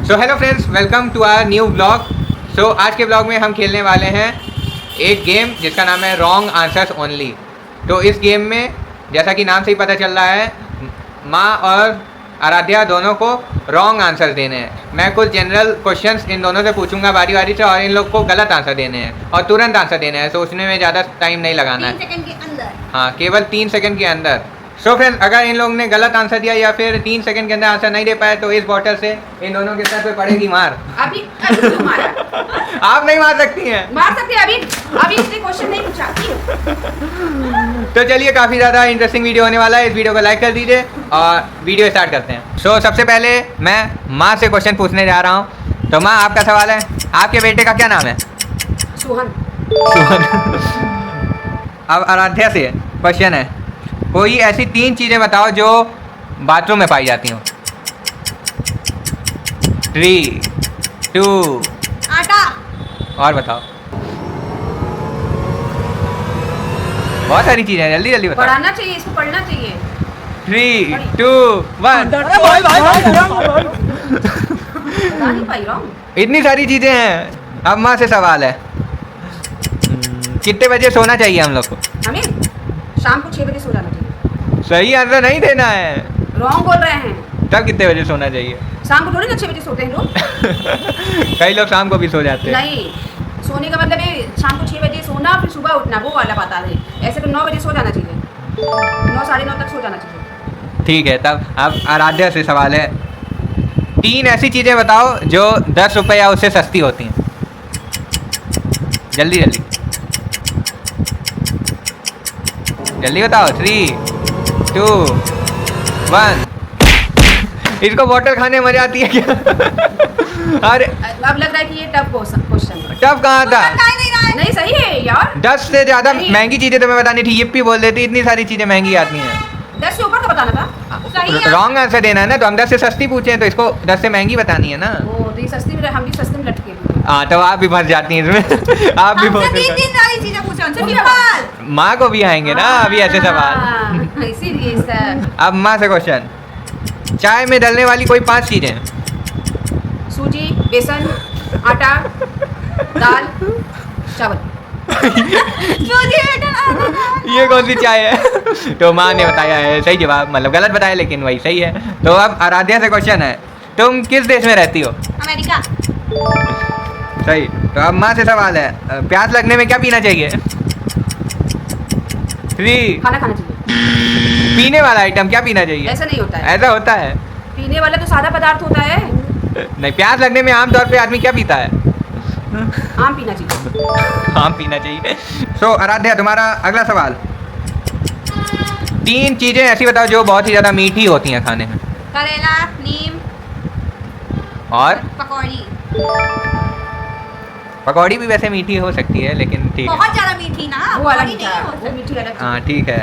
So hello friends, welcome to our new blog. So आज के blog में हम खेलने वाले हैं एक गेम जिसका नाम है रॉन्ग आंसर्स ओनली। तो इस गेम में जैसा कि नाम से ही पता चल रहा है, माँ और आराध्या दोनों को रॉन्ग आंसर देने हैं। मैं कुछ जनरल क्वेश्चंस इन दोनों से पूछूंगा बारी बारी से, और इन लोग को गलत आंसर देने हैं और तुरंत आंसर देने हैं। सोचने में ज़्यादा टाइम नहीं लगाना है। 3 सेकंड के अंदर। हाँ, केवल 3 सेकंड के अंदर। सो फ्रेंड्स, अगर इन लोगों ने गलत आंसर दिया या फिर 3 सेकंड के अंदर आंसर नहीं दे पाए तो इस बॉटल से इन दोनों के सर पे पड़ेगी मार। अभी क्यों मारा? आप नहीं मार सकती हैं। मार सकते हैं अभी इसने क्वेश्चन नहीं पूछा। तो चलिए, काफ़ी ज़्यादा इंटरेस्टिंग वीडियो होने वाला है। इस वीडियो को लाइक कर दीजिए और वीडियो स्टार्ट करते हैं। सो सबसे पहले मैं माँ से क्वेश्चन पूछने जा रहा हूँ। तो माँ, आपका सवाल है, आपके बेटे का क्या नाम है? सोहन। अब आराध्या से क्वेश्चन है, कोई ऐसी 3 चीज़ें बताओ जो बाथरूम में पाई जाती हो। 3, 2 आटा। और बताओ। बहुत सारी चीज़ें हैं, जल्दी जल्दी बताओ। पढ़ाना चाहिए, इसको पढ़ना चाहिए। 3, 2, 1। बता नहीं पाई रॉन्ग। इतनी सारी चीज़ें हैं। अब माँ से सवाल है, कितने बजे सोना चाहिए हम लोग को? हमें शाम को 6 बजे सो जाना चाहिए। सही आंसर नहीं देना है। रॉन्ग बोल रहे हैं। तब कितने बजे सोना चाहिए? शाम को थोड़ी ना 6 बजे सोते हैं लोग। कई लोग शाम को भी सो जाते हैं। नहीं, सोने का मतलब है शाम को 6 बजे सोना फिर सुबह उठना, वो वाला बात आ रही है। ऐसे तो 9 बजे सो जाना चाहिए, 9 साढ़े 9 तक सो जाना चाहिए। ठीक है, तब अब आराध्या से सवाल है, 3 ऐसी चीज़ें बताओ जो 10 रुपये या उससे सस्ती होती हैं। जल्दी जल्दी जल्दी बताओ। 3, 2, 1। इसको बॉटल खाने में मजा आती है क्या? अरे अब लग रहा है कि ये टफ क्वेश्चन है। टफ कहाँ था? नहीं सही है यार। 10 से ज़्यादा नहीं। महंगी चीज़ें तुम्हें बतानी थी, yippee बोल देती। इतनी सारी चीज़ें महंगी आती हैं। 10 से ऊपर का बताना था। सही है। रॉन्ग आंसर देना है ना, तो हम 10 से सस्ती पूछे हैं तो इसको 10 से महंगी बतानी है ना। ओ, तो ये सस्ती में, हम भी सस्ते में लटके हुए हैं। हाँ, तो आप भी फंस जाती हैं इसमें। आप भी बहुत वाली चीजें पूछो उनसे सवाल। माँ को भी आएंगे ना अभी ऐसे सवाल। इसीलिए सर। अब माँ से क्वेश्चन, चाय में डलने वाली कोई 5 चीज़ें। सूजी, बेसन, आटा, दाल, चावल। ये कौन सी चाय है? तो माँ ने बताया है सही जवाब, मतलब गलत बताया लेकिन वही सही है। तो अब आराध्या से क्वेश्चन है, तुम किस देश में रहती हो? अमेरिका। सही। तो अब माँ से सवाल है, प्यास लगने में क्या पीना चाहिए? 3। खाना खाना चाहिए। पीने वाला आइटम क्या पीना चाहिए? ऐसा नहीं होता है। ऐसा होता है। पीने वाला तो सादा पदार्थ होता है। नहीं, प्यास लगने में आमतौर पे आदमी क्या पीता है? आम पीना चाहिए। आम पीना चाहिए। सो आराध्या, तुम्हारा अगला सवाल, 3 चीज़ें ऐसी बताओ जो बहुत ही ज़्यादा मीठी होती हैं खाने में। करेला, नीम और पकौड़ी। पकौड़ी भी वैसे मीठी हो सकती है, लेकिन ठीक है। बहुत ज्यादा मीठी ना, वो वाला पकौड़ी मीठा, नहीं हो वो सकती। मीठी अलग चीज़। हाँ ठीक है।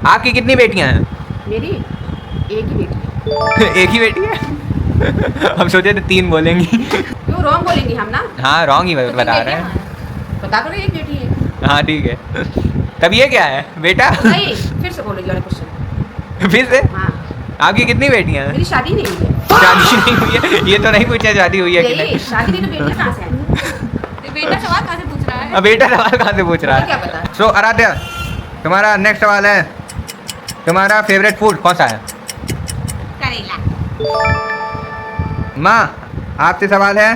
आपकी कितनी बेटियां हैं? मेरी एक ही बेटी है। एक ही बेटी है? हम सोचे थे 3 बोलेंगी। क्यों रॉन्ग बोलेंगी हम ना? हाँ, रॉन्ग ही तो तीन बता रहे बेटियां हैं। हैं। बता तो रही एक बेटी है। हाँ ठीक है। तब ये क्या है बेटा? नहीं, फिर से बोलो ये वाला क्वेश्चन। फिर से, हाँ, आपकी कितनी बेटियां हैं? मेरी शादी नहीं हुई है। शादी नहीं हुई है? ये तो नहीं पूछा शादी हुई है कि यही नहीं। शादी नहीं, तो बेटियां कहाँ से आई? तो बेटा सवाल कहाँ से पूछ रहा है? अब बेटा सवाल कहाँ से पूछ रहा मुझे क्या है? पता? सो आराध्या, तुम्हारा नेक्स्ट सवाल है, तुम्हारा फेवरेट फूड कौन सा है? करेला। माँ, आपसे सवाल है,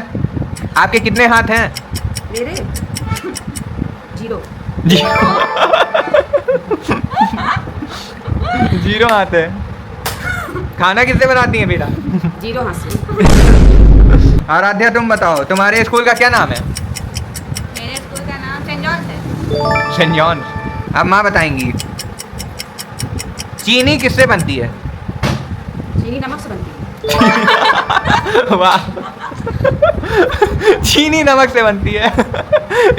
आपके कितने हाथ हैं? मेरे 0। जी। 0 हाथ है। खाना किससे बनाती हैं बेटा? 0 हाथ से। आराध्या, तुम बताओ, तुम्हारे स्कूल का क्या नाम है? मेरे स्कूल का नाम सेंट जॉन्स है। Saint John. अब माँ बताएंगी, चीनी किससे बनती है? चीनी नमक से बनती है। वाह। चीनी नमक से बनती है।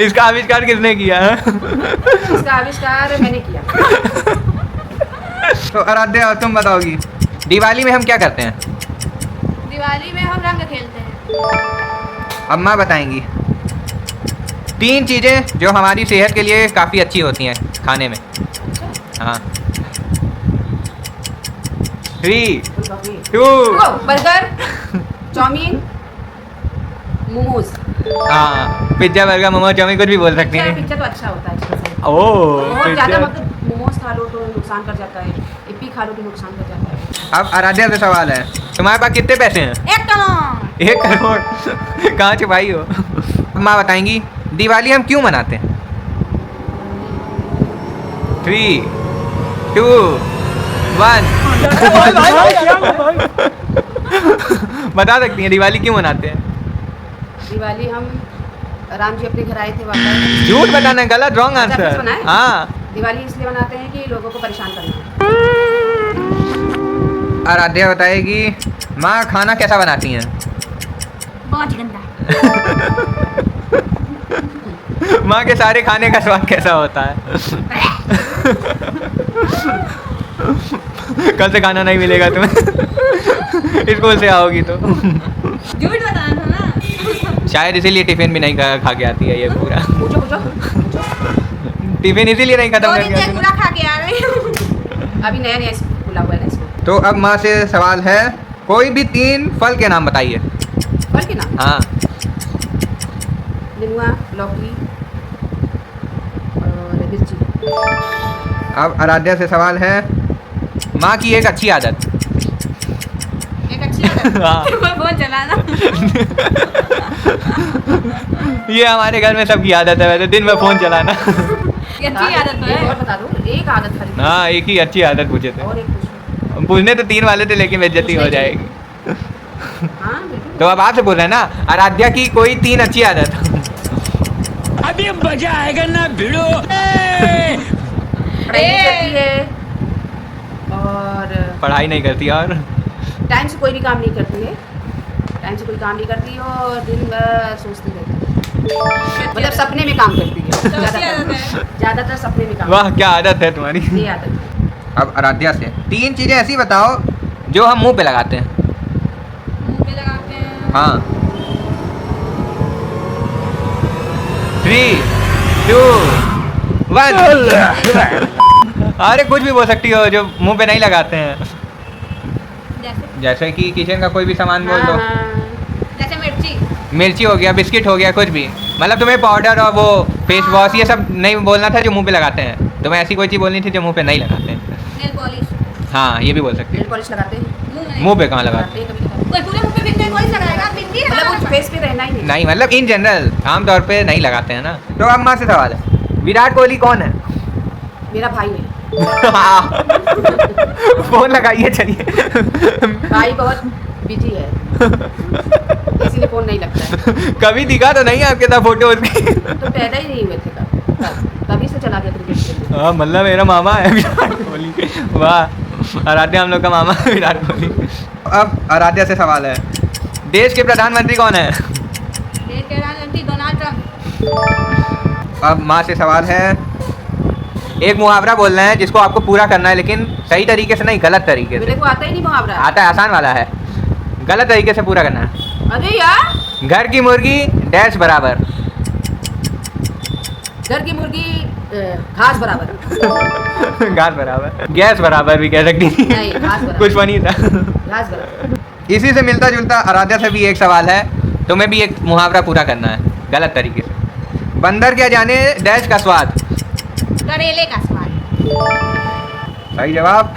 इसका आविष्कार किसने किया है? इसका आविष्कार मैंने किया। तो आराध्या, तुम बताओगी, दिवाली में हम क्या करते हैं? दिवाली में हम रंग खेलते हैं। अब माँ बताएंगी, 3 चीज़ें जो हमारी सेहत के लिए काफ़ी अच्छी होती हैं खाने में। हाँ, 3, 2, बर्गर, चाउमीन, मोमोज। हाँ, पिज्जा, बर्गर, मोमो, चाउमीन कुछ भी बोल सकती पिज्जा हैं। पिज्जा तो अच्छा होता है इसके साथ। ओह, बहुत ज़्यादा पिज्जा। मतलब मोमोज खा लो तो नुकसान कर जाता है, इप्पी खा लो तो नुकसान कर जाता है। अब आराध्या से सवाल है, तुम्हारे पास कितने पैसे हैं? 1 करोड़। 1 करोड़। कहाँ छुपाई हो? माँ बताएंगी दिवाली हम क्यों मनाते हैं? 3, 2, 1। बता सकती हैं दिवाली क्यों मनाते हैं? दिवाली हम राम जी अपने घर आए थे वापस। झूठ बताना, गलत, रॉन्ग अच्छा, फिर आंसर। सुना है? हाँ, दिवाली इसलिए मनाते हैं कि लोगों को परेशान करना। आराध्या बताएगी माँ खाना कैसा बनाती हैं? बहुत गंदा। माँ के सारे खाने का स्वाद कैसा होता है? कल से खाना नहीं मिलेगा तुम्हें। स्कूल से आओगी तो। झूठ बताना था ना। शायद इसीलिए टिफिन भी नहीं खा के आती है ये पूरा। पूछो पूछो। टिफिन इसीलिए नहीं खत्म 2 करके दिन से आती पूरा खा के आ रही हूँ। अभी नया नया खुला हुआ है ना इसको। तो अब माँ से सवाल है, कोई भी 3 फल के नाम बताइए। फल के नाम? हाँ, नेनुआ, लौकी और मिर्ची। अब आराध्या से सवाल है, माँ की एक अच्छी आदत। एक अच्छी आदत। हाँ। फोन चलाना। ये हमारे घर में सबकी आदत है वैसे, दिन में फ़ोन चलाना। ये अच्छी आदत एक है। और बता दो, एक आदत खाली। हाँ, एक ही अच्छी आदत पूछे थे। और एक पूछो। पूछने तो 3 वाले थे लेकिन बेइज्जती हो जाएगी। हाँ बिल्कुल। तो अब आपसे बोल रहे हैं ना, आराध्या की कोई 3 अच्छी आदत। अभी मजा आएगा ना भिड़ो। पढ़ाई नहीं करती है और पढ़ाई नहीं करती और टाइम से कोई भी काम नहीं करती है। टाइम से कोई काम नहीं करती है और दिन भर सोचती रहती है। मतलब सपने में काम करती है। अच्छी आदत है। ज़्यादातर सपने में काम वाह क्या आदत है तुम्हारी। करती है। ये आदत है। अब आराध्या से 3 चीज़ें ऐसी बताओ जो हम मुंह पे लगाते हैं। मुंह पे लगाते हैं। हाँ, 3, 2, 1। अरे कुछ भी बोल सकती हो जो मुंह पे नहीं लगाते हैं। जैसे जैसे कि किचन का कोई भी सामान बोल दो। हाँ, जैसे मिर्ची। मिर्ची हो गया, बिस्किट हो गया, कुछ भी। मतलब तुम्हें पाउडर और वो फेस वॉश ये सब नहीं बोलना था जो मुंह पे लगाते हैं। तुम्हें ऐसी कोई चीज़ बोलनी थी जो मुंह पे नहीं लगाते हैं। Nail polish. हाँ, ये भी बोल सकती नेल हो। पॉलिश लगाते हैं। मुंह में मुंह पे कहाँ लगाते लगाते हैं कभी कभी। कोई पूरे मुंह पे भी नेल पॉलिश लगाएगा, बिंदी मतलब लगाना कुछ फेस पे रहना ही नहीं। नहीं, मतलब इन जनरल आमतौर पे नहीं लगाते हैं ना। तो अब माँ से सवाल है, विराट कोहली कौन है? मेरा भाई है। फोन लगाइए, चलिए। भाई बहुत बिजी है इसीलिए फोन नहीं लगता है। कभी दिखा तो नहीं आपके साथ फोटो उसकी? तो पैदा ही नहीं हुए थे तभी से चला गया क्रिकेट खेलने। हाँ, मतलब मेरा मामा है विराट कोहली। वाह, आराध्या हम लोग का मामा है विराट कोहली। अब आराध्या से सवाल है, देश के प्रधानमंत्री कौन है? देश के प्रधानमंत्री डोनाल्ड ट्रम्प। अब माँ से सवाल है, एक मुहावरा बोलना है जिसको आपको पूरा करना है लेकिन सही तरीके से नहीं, गलत तरीके से। मेरे को आता ही नहीं मुहावरा। आता है, आसान वाला है, गलत तरीके से पूरा करना है। अरे यार, घर की मुर्गी डैश बराबर। घर की मुर्गी घास बराबर। घास बराबर, गैस बराबर भी कह सकती थी। नहीं, घास बराबर। कुछ फनी था। घास बराबर। इसी से मिलता जुलता आराध्या से भी एक सवाल है, तुम्हें भी एक मुहावरा पूरा करना है गलत तरीके से। बंदर क्या जाने डैश का स्वाद। करेले का स्वाद। सही जवाब।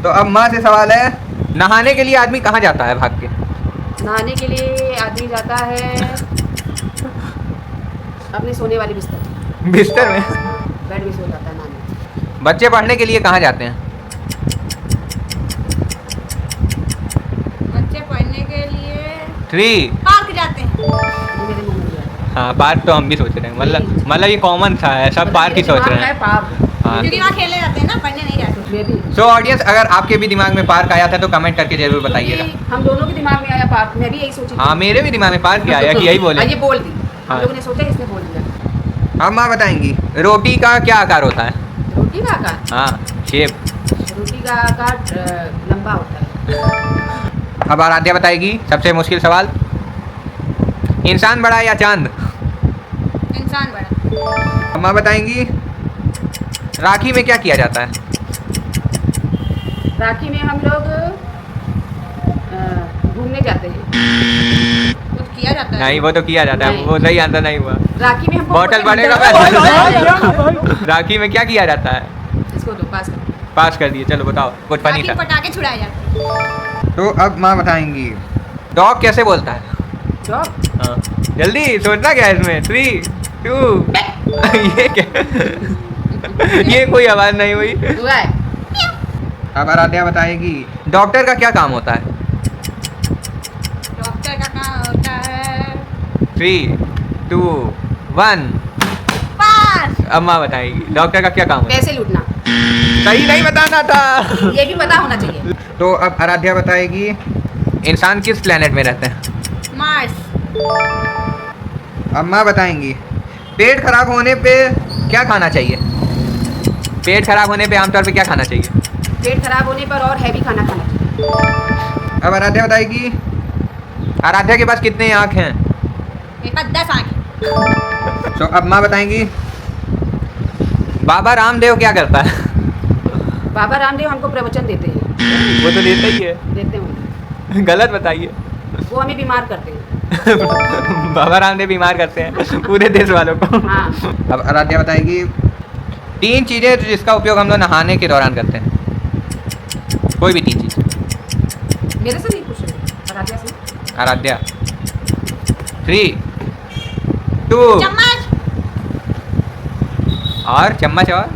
तो अब माँ से सवाल है, नहाने के लिए आदमी कहाँ जाता है भाग के? नहाने के लिए आदमी जाता है अपने सोने वाले बिस्तर बिस्तर में। बेड में सो जाता है नहाने। बच्चे पढ़ने के लिए कहाँ जाते हैं? बच्चे पढ़ने के लिए 3। पार्क जाते हैं। ये मेरे मुंह में गया। हाँ, पार्क तो हम भी सोच रहे हैं, मतलब ये कॉमन सा है, सब पार्क ही मेरे सोच रहे दिमाग हैं। में है पार्क। हाँ। क्योंकि वहाँ खेलने जाते हैं ना, पढ़ने नहीं जाते। मैं भी। सो ऑडियंस, अगर आपके भी दिमाग में पार्क आया था तो कमेंट करके जरूर बताइएगा। क्योंकि हम दोनों के दिमाग में आया पार्क, मैं भी यही सोची थी। हाँ, मेरे भी दिमाग में पार्क आया कि यही बोले। ये बोल दी। हाँ। हम लोगों ने सोचा, इसने बोल दिया। अब माँ बताएंगी रोटी का क्या आकार होता है? रोटी का आकार? हाँ, शेप। रोटी का आकार लंबा होता है। अब आराध्या बताएगी सबसे मुश्किल सवाल, इंसान बड़ा या चांद? इंसान बड़ा। अम्मा बताएंगी राखी में क्या किया जाता है? राखी में हम लोग घूमने जाते हैं। कुछ किया जाता है। नहीं, वो तो किया जाता है, नहीं। वो सही आंसर नहीं हुआ। राखी में हमको बॉटल पोते बनेगा मिलते हैं। राखी में क्या किया जाता है? इसको दो पास कर। पास कर दिए, चलो बताओ, कुछ फनी ताकि था। पटाखे छुड़ाए जाते हैं। तो अब माँ बताएंगी डॉग कैसे बोलता है? डॉग हाँ, जल्दी सोचना क्या है इसमें। 3, 2 ये क्या? ये कोई आवाज नहीं हुई। हुआ है। अब आराध्या बताएगी डॉक्टर का क्या काम होता है? डॉक्टर का काम होता है 3, 2, 1 पास। अब माँ बताएगी डॉक्टर का क्या काम होता है? पैसे लूटना। सही नहीं बताना था। ये भी पता होना चाहिए। तो अब आराध्या बताएगी इंसान किस प्लेनेट में रहते हैं? मार्स। अब माँ बताएंगी पेट खराब होने पे क्या खाना चाहिए? पेट खराब होने पे आमतौर पे क्या खाना चाहिए? पेट खराब होने पर और हैवी खाना खाना चाहिए। अब आराध्या बताएगी आराध्या के पास कितने आँख हैं? मेरे पास 10 आंखें। तो अब माँ बताएंगी बाबा रामदेव क्या करता है? बाबा रामदेव हमको प्रवचन देते हैं। वो तो देता ही है। देते होंगे। गलत बताइए। वो हमें बीमार करते हैं। बाबा रामदेव बीमार करते हैं पूरे देश वालों को। हाँ। अब आराध्या बताएगी 3 चीज़ें जिसका उपयोग हम लोग नहाने के दौरान करते हैं। कोई भी 3 चीज़। मेरे से नहीं पूछ रहे, आराध्या से। आराध्या 3, 2 चम्मच। और चम्मच और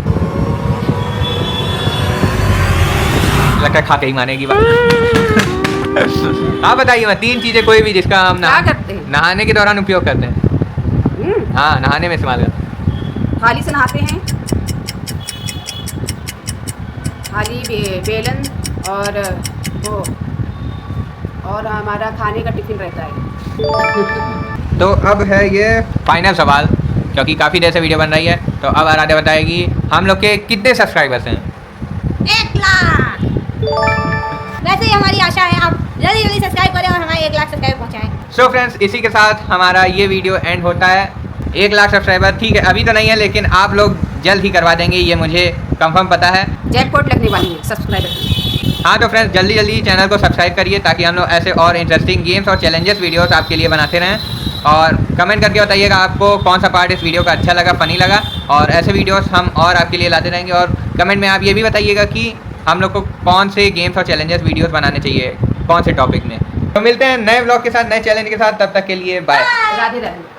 लगता है खा के ही मानेगी बात। आप बताइए मैं 3 चीज़ें कोई भी जिसका हम क्या करते हैं? नहाने के दौरान उपयोग करते हैं। हाँ, नहाने में इस्तेमाल करते हैं। थाली से नहाते हैं। थाली बेलन और वो और हमारा खाने का टिफिन रहता है। तो अब है ये फाइनल सवाल, क्योंकि काफ़ी देर से वीडियो बन रही है। तो अब आराध्या बताएगी हम लोग के कितने सब्सक्राइबर्स हैं? 1 लाख। वैसे ही हमारी आशा है आप जल्दी जल्दी सब्सक्राइब करें और हमारे 1 लाख सब्सक्राइब पहुंचाएं। सो फ्रेंड्स, इसी के साथ हमारा ये वीडियो एंड होता है। 1 लाख सब्सक्राइबर ठीक है अभी तो नहीं है, लेकिन आप लोग जल्द ही करवा देंगे, ये मुझे कंफर्म पता है। जैकपॉट लगने वाली है सब्सक्राइबर की। हाँ तो फ्रेंड्स, जल्दी जल्दी चैनल को सब्सक्राइब करिए ताकि हम लोग ऐसे और इंटरेस्टिंग गेम्स और चैलेंजेस वीडियोस आपके लिए बनाते रहें। और कमेंट करके बताइएगा आपको कौन सा पार्ट इस वीडियो का अच्छा लगा, फ़नी लगा, और ऐसे वीडियोस हम और आपके लिए लाते रहेंगे। और कमेंट में आप ये भी बताइएगा कि हम लोग को कौन से गेम्स और चैलेंजेस वीडियोस बनाने चाहिए, कौन से टॉपिक में। तो मिलते हैं नए व्लॉग के साथ, नए चैलेंज के साथ। तब तक के लिए बाय। राधे राधे।